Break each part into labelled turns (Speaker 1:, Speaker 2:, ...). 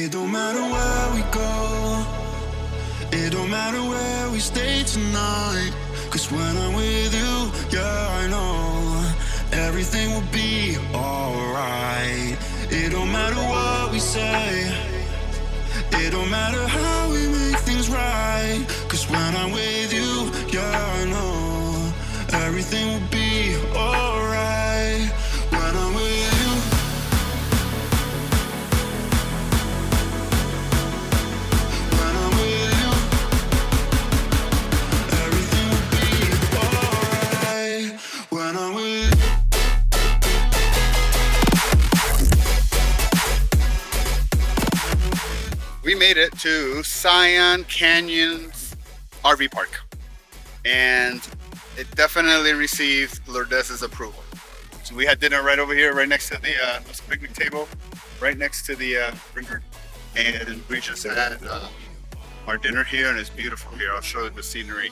Speaker 1: It don't matter where we go, it don't matter where we stay tonight. Cause when I'm with you, yeah, I know everything will be alright. It don't matter what we say, it don't matter how we make things right. Cause when I'm with you, yeah, I know everything will be alright. When I'm with you, when I'm with you, everything will be alright. When I'm with you.
Speaker 2: We made it to Zion Canyon's RV park, and it definitely received Lourdes's approval. So we had dinner right over here, right next to the picnic table, right next to the river, and we just had our dinner here, and it's beautiful here. I'll show you the scenery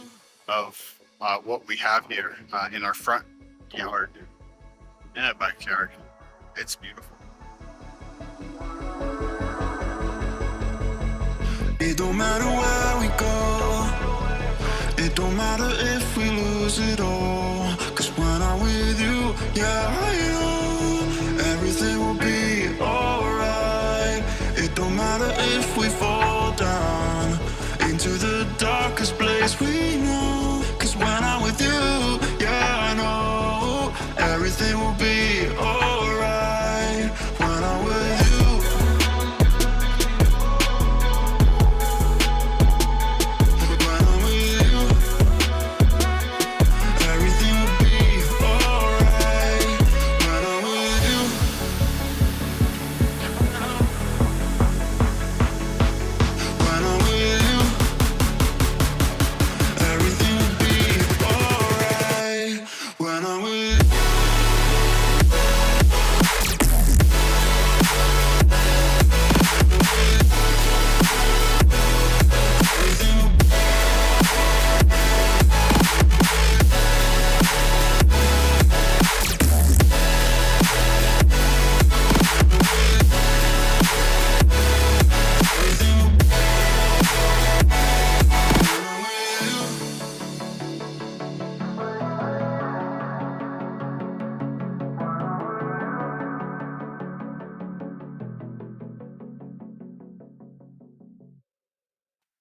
Speaker 2: of what we have here in our front yard and backyard. It's beautiful.
Speaker 1: It don't matter where we go, it don't matter if we lose it all. Cause when I'm with you, yeah, I know everything will be alright. It don't matter if we fall down into the darkest place we know. Cause when I'm with you, yeah, I know everything will be alright. When I'm with you.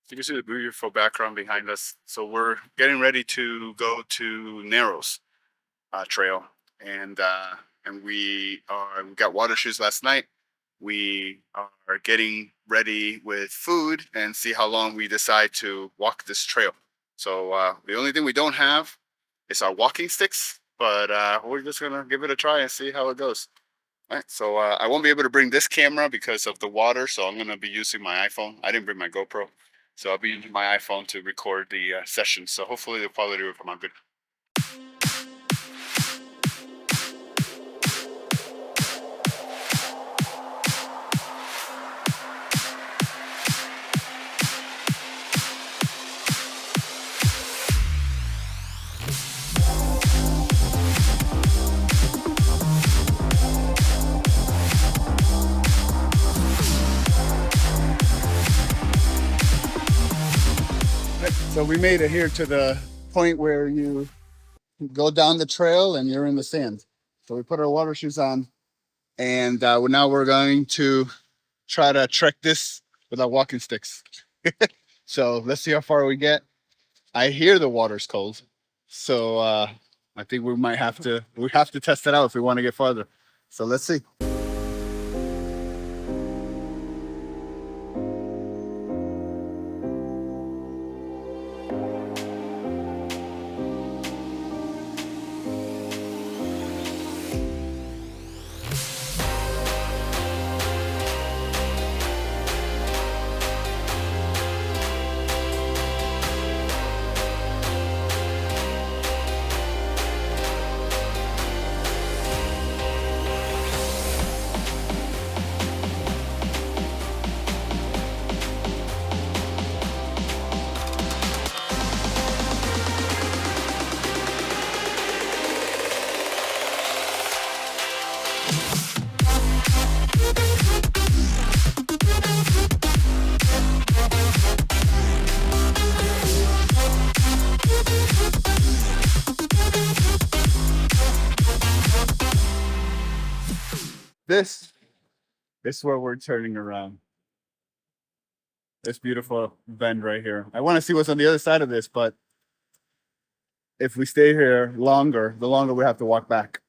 Speaker 2: You can see the beautiful background behind us. So we're getting ready to go to Narrows Trail, and we got water shoes last night. We are getting ready with food and see how long we decide to walk this trail. So the only thing we don't have is our walking sticks, but we're just gonna give it a try and see how it goes. All right, so I won't be able to bring this camera because of the water, so I'm gonna be using my iPhone. I didn't bring my GoPro. So I'll be using my iPhone to record the session. So hopefully the quality will come out good. So we made it here to the point where you go down the trail and you're in the sand. So we put our water shoes on, and now we're going to try to trek this with our walking sticks. So let's see how far we get. I hear the water's cold, so I think we have to test it out if we want to get farther. So let's see. This is where we're turning around. This beautiful bend right here. I want to see what's on the other side of this, but if we stay here longer, the longer we have to walk back.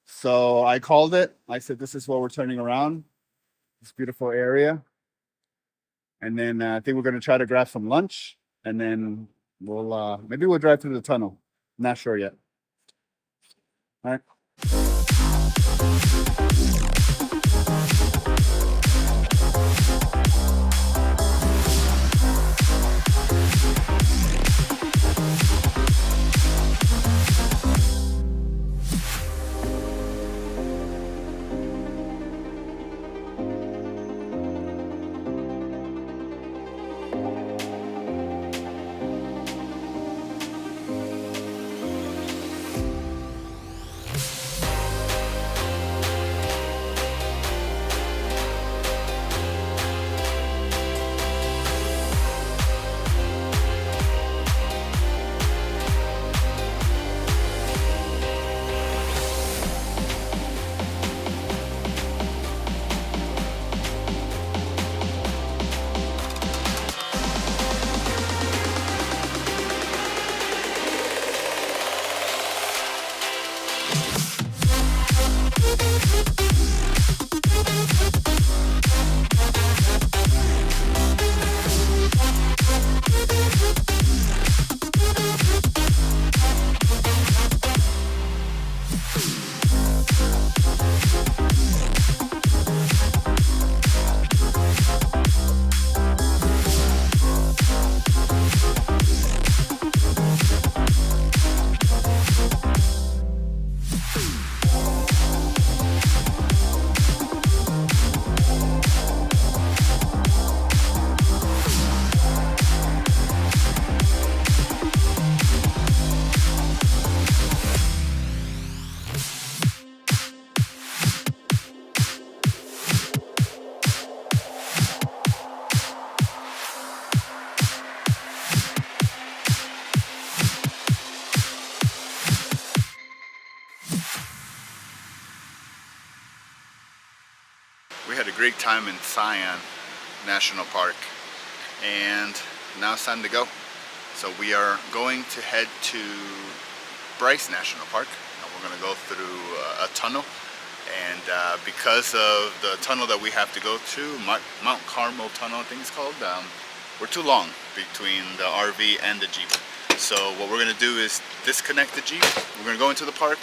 Speaker 2: So I called it. I said, this is where we're turning around. This beautiful area. And then I think we're going to try to grab some lunch. And then maybe we'll drive through the tunnel. Not sure yet. All right. We had a great time in Zion National Park, and now it's time to go. So we are going to head to Bryce National Park, and we're going to go through a tunnel. And because of the tunnel that we have to go to, Mount Carmel Tunnel, I think it's called, we're too long between the RV and the Jeep. So what we're going to do is disconnect the Jeep. We're going to go into the park,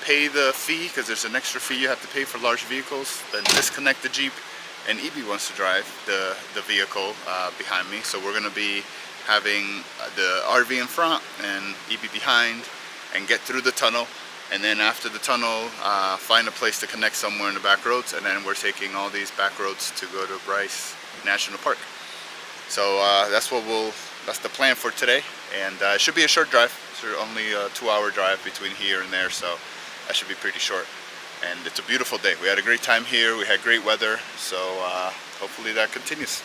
Speaker 2: pay the fee, because there's an extra fee you have to pay for large vehicles, then disconnect the Jeep, and EB wants to drive the vehicle behind me. So we're going to be having the RV in front and EB behind, and get through the tunnel, and then after the tunnel find a place to connect somewhere in the back roads, and then we're taking all these back roads to go to Bryce National Park. So that's the plan for today, and it should be a short drive. It's only a 2-hour drive between here and there, so that should be pretty short. And it's a beautiful day. We had a great time here. We had great weather, so hopefully that continues.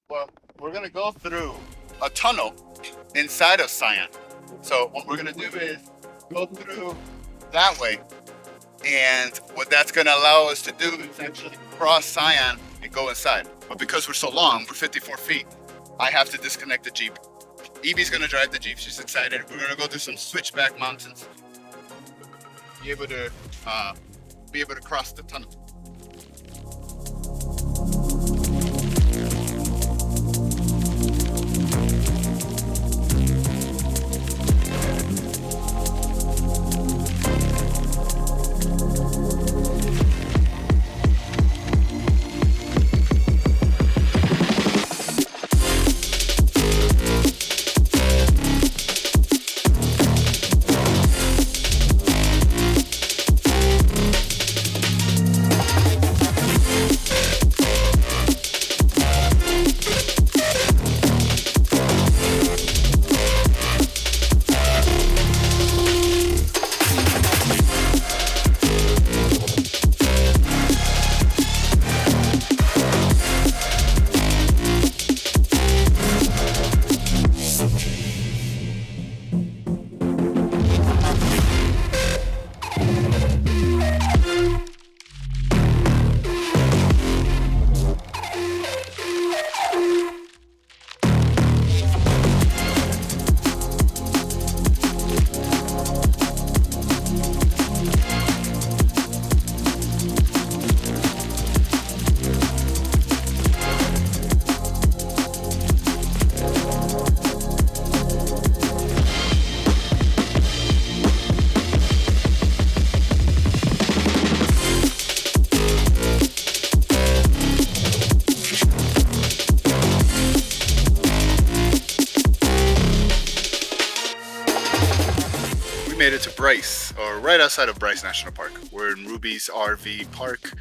Speaker 2: Well, we're gonna go through a tunnel inside of Zion. So what we're gonna do is go through that way, and what that's gonna allow us to do is actually cross Zion and go inside. But because we're so long, we're 54 feet, I have to disconnect the Jeep. Evie's gonna drive the Jeep. She's excited. We're gonna go through some switchback mountains, be able to cross the tunnel. it to Bryce, or right outside of Bryce National Park. We're in Ruby's RV Park,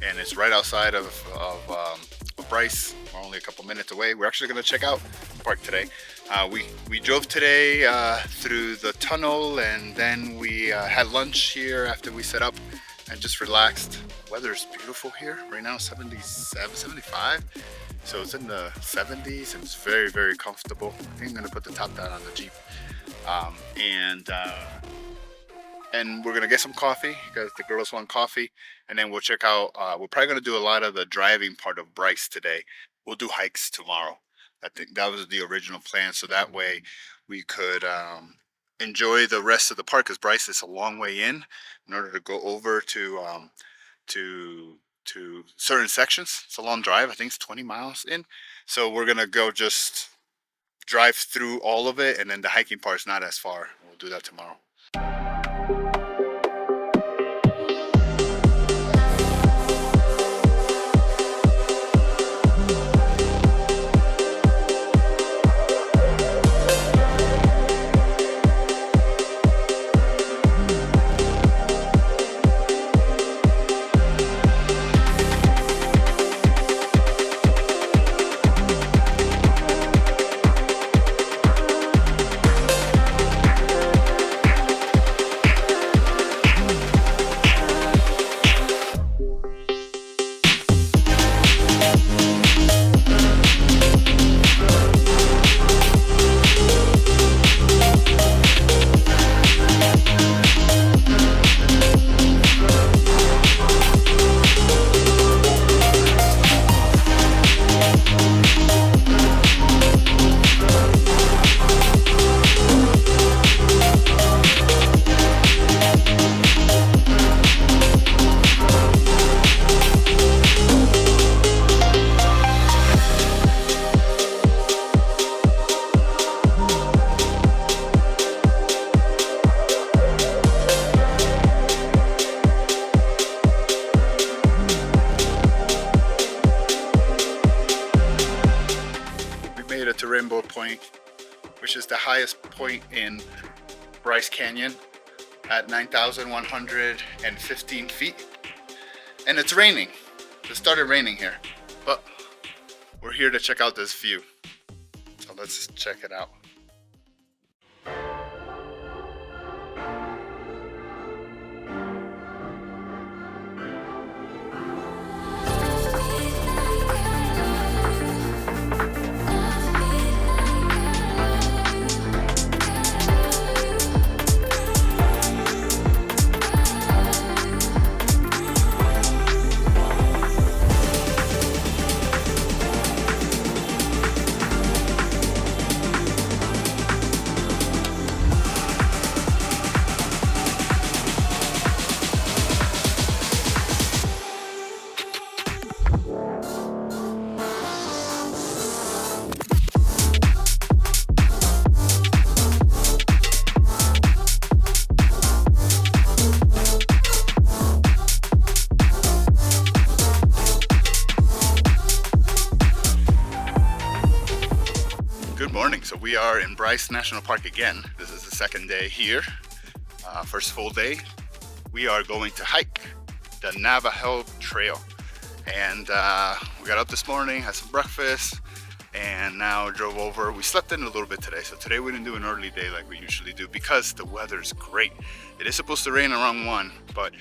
Speaker 2: and it's right outside of Bryce. We're only a couple minutes away. We're actually going to check out the park today. We drove today through the tunnel, and then we had lunch here after we set up and just relaxed. Weather's beautiful here right now, 77, 75. So it's in the 70s and it's very, very comfortable. I think I'm gonna put the top down on the Jeep. And we're gonna get some coffee because the girls want coffee. And then we'll check out, we're probably gonna do a lot of the driving part of Bryce today. We'll do hikes tomorrow. I think that was the original plan. So that way we could enjoy the rest of the park, because Bryce is a long way in order to go over to certain sections. It's a long drive. I think it's 20 miles in. So we're gonna go just drive through all of it, and then the hiking part is not as far. We'll do that tomorrow. To Rainbow Point, which is the highest point in Bryce Canyon at 9,115 feet. And it's raining. It started raining here, but we're here to check out this view. So let's check it out. So we are in Bryce National Park again. This is the second day here. First full day. We are going to hike the Navajo Trail. And we got up this morning, had some breakfast, and now drove over. We slept in a little bit today. So today we didn't do an early day like we usually do because the weather is great. It is supposed to rain around 1, but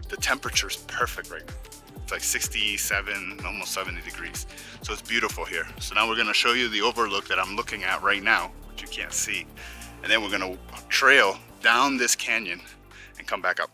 Speaker 2: the temperature is perfect right now. It's like 67, almost 70 degrees. So it's beautiful here. So now we're gonna show you the overlook that I'm looking at right now, which you can't see. And then we're gonna trail down this canyon and come back up.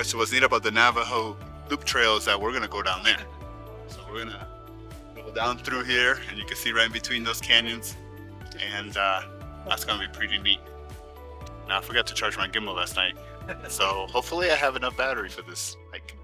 Speaker 2: So what's neat about the Navajo Loop trail is that we're gonna go down there. So we're gonna go down through here, and you can see right in between those canyons, and that's gonna be pretty neat. Now I forgot to charge my gimbal last night, so hopefully I have enough battery for this hike.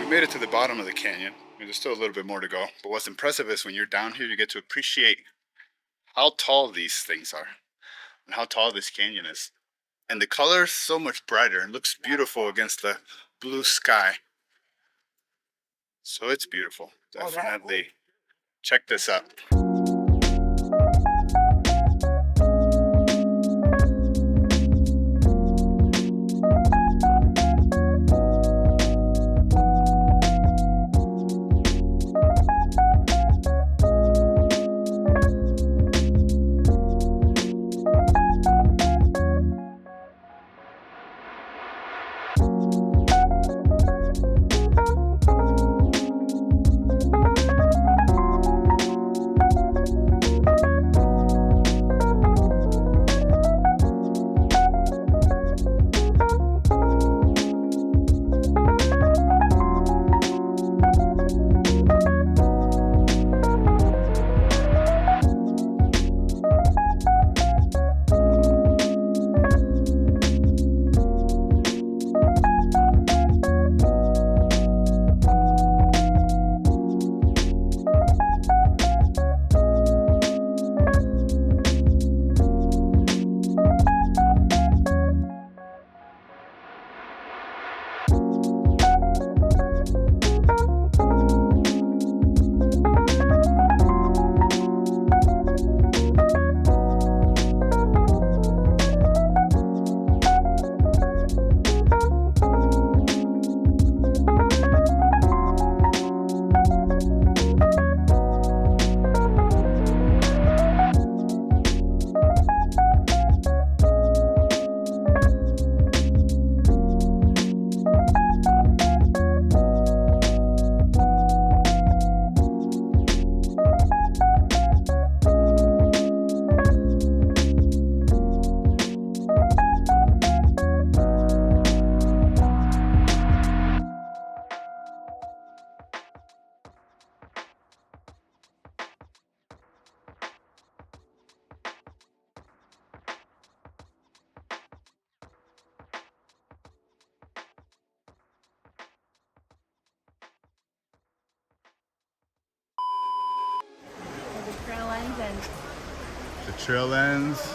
Speaker 2: Made it to the bottom of the canyon. I mean, there's still a little bit more to go, but what's impressive is when you're down here, you get to appreciate how tall these things are and how tall this canyon is. And the color is so much brighter and looks beautiful against the blue sky. So it's beautiful. Definitely check this out. The trail ends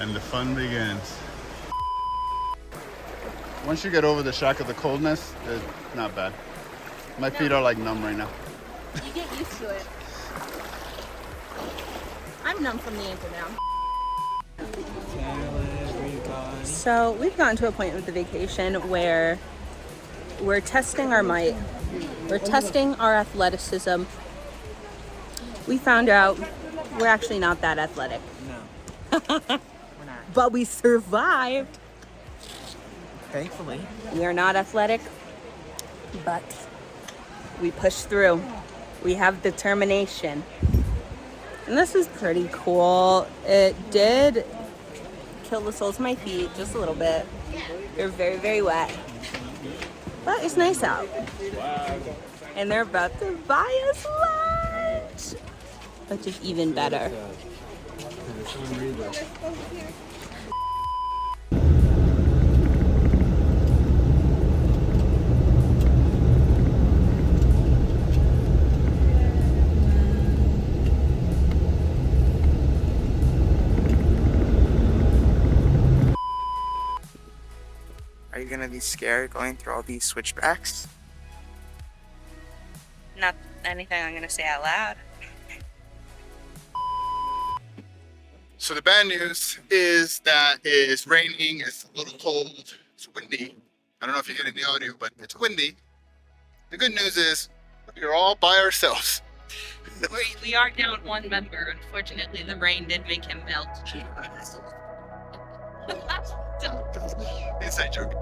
Speaker 2: and the fun begins. Once you get over the shock of the coldness, it's not bad. My feet are like numb right now.
Speaker 3: You get used to it. I'm numb from the ankle down.
Speaker 4: Tell everybody So we've gotten to a point with the vacation where we're testing our might. We're testing our athleticism. We found out we're actually not that athletic.
Speaker 5: No. We're not.
Speaker 4: But we survived.
Speaker 5: Thankfully.
Speaker 4: We are not athletic, but we push through. We have determination. And this is pretty cool. It did kill the soles of my feet just a little bit. They're very, very wet. But it's nice out. And they're about to buy us lunch, which is even better.
Speaker 6: Are you gonna be scared going through all these switchbacks?
Speaker 4: Not anything I'm gonna say out loud.
Speaker 2: So the bad news is that it's raining, it's a little cold, it's windy. I don't know if you're getting the audio, but it's windy. The good news is we're all by ourselves.
Speaker 4: We are down one member. Unfortunately, the rain did make him melt.
Speaker 2: Inside joke.